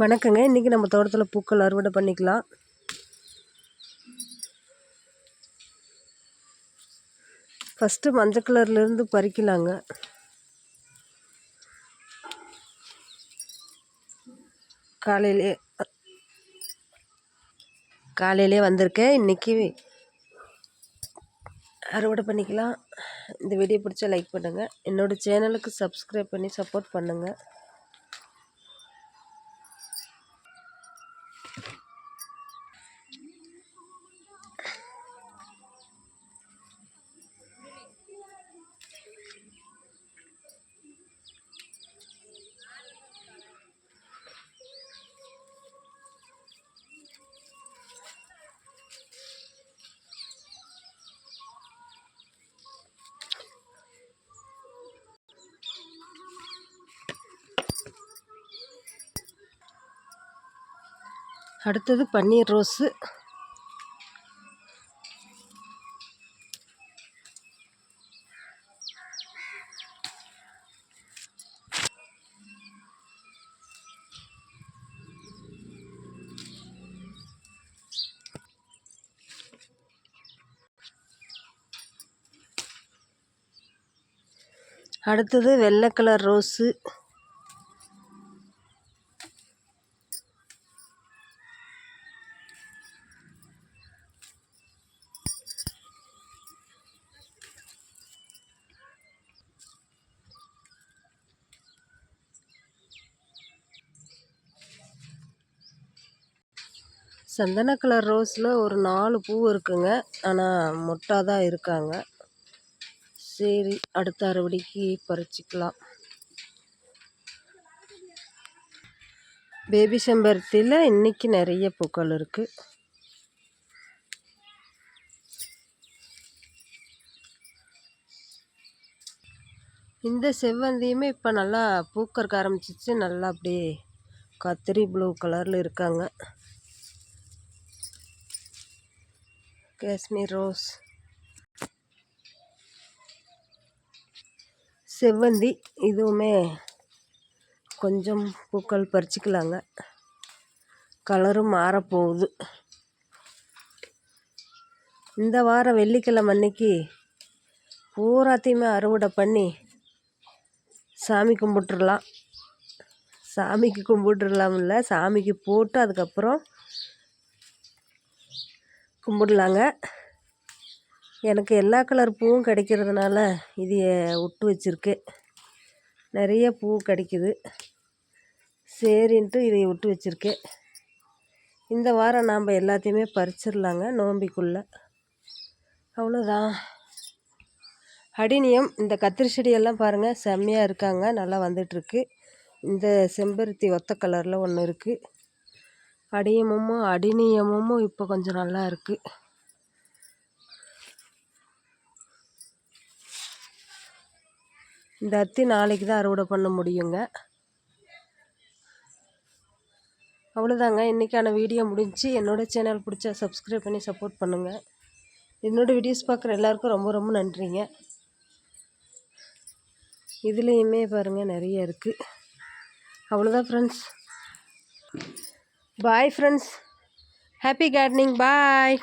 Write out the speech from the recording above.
வணக்கங்க. இன்றைக்கி நம்ம தோட்டத்தில் பூக்கள் அறுவடை பண்ணிக்கலாம். ஃபஸ்ட்டு மஞ்சள் கலர்லேருந்து பறிக்கலாங்க. காலையிலே வந்திருக்கேன். இன்றைக்கி அறுவடை பண்ணிக்கலாம். இந்த வீடியோ பிடிச்சா லைக் பண்ணுங்கள். என்னோடய சேனலுக்கு சப்ஸ்கிரைப் பண்ணி சப்போர்ட் பண்ணுங்கள். அடுத்தது பன்னீர் ரோஸு. அடுத்தது வெள்ளை கலர் ரோஸு. சந்தன கலர் ரோஸில் ஒரு 4 பூ இருக்குங்க. ஆனால் மொட்டாக தான் இருக்காங்க. சரி, அடுத்த அறுவடைக்கு பறிச்சிக்கலாம். பேபி செம்பருத்தியில் இன்றைக்கி நிறைய பூக்கள் இருக்குது. இந்த செவ்வந்தியுமே இப்போ நல்லா பூக்கறக்க ஆரம்பிச்சிச்சு. நல்லா அப்படியே கத்திரி ப்ளூ கலரில் இருக்காங்க. காஷ்மீர் ரோஸ், செவ்வந்தி இதுவுமே கொஞ்சம் பூக்கள் பறிச்சிக்கலாங்க. கலரும் மாறப்போகுது. இந்த வாரம் வெள்ளிக்கிழமை அன்னைக்கு பூராத்தையுமே அறுவடை பண்ணி சாமி கும்பிட்டுறலாம். சாமிக்கு கும்பிட்டுறலாம் இல்லை, சாமிக்கு போட்டு அதுக்கப்புறம் கும்பிடலாங்க. எனக்கு எல்லா கலர் பூவும் கிடைக்கிறதுனால இது விட்டு வச்சுருக்கேன். நிறைய பூ கிடைக்குது. சரின்ட்டு இதை விட்டு வச்சுருக்கேன். இந்த வாரம் நாம் எல்லாத்தையுமே பறிச்சிடலாங்க நோம்பிக்குள்ளே. அவ்வளோதான். அடினியம், இந்த கத்திரி செடியெல்லாம் பாருங்கள் செம்மையாக இருக்காங்க. நல்லா வந்துட்டுருக்கு. இந்த செம்பருத்தி ஒத்த கலரில் ஒன்று இருக்குது. அடினியமும் இப்போ கொஞ்சம் நல்லா இருக்குது. இந்த அத்தி நாளைக்கு தான் அறுவடை பண்ண முடியுங்க. அவ்வளோதாங்க. இன்றைக்கான வீடியோ முடிஞ்சு. என்னோடய சேனல் பிடிச்சா சப்ஸ்கிரைப் பண்ணி சப்போர்ட் பண்ணுங்கள். என்னோடய வீடியோஸ் பார்க்குற எல்லாருக்கும் ரொம்ப ரொம்ப நன்றிங்க. இதுலேயுமே பாருங்கள் நிறைய இருக்குது. அவ்வளோதான் friends. Bye friends. Happy gardening. பாய்.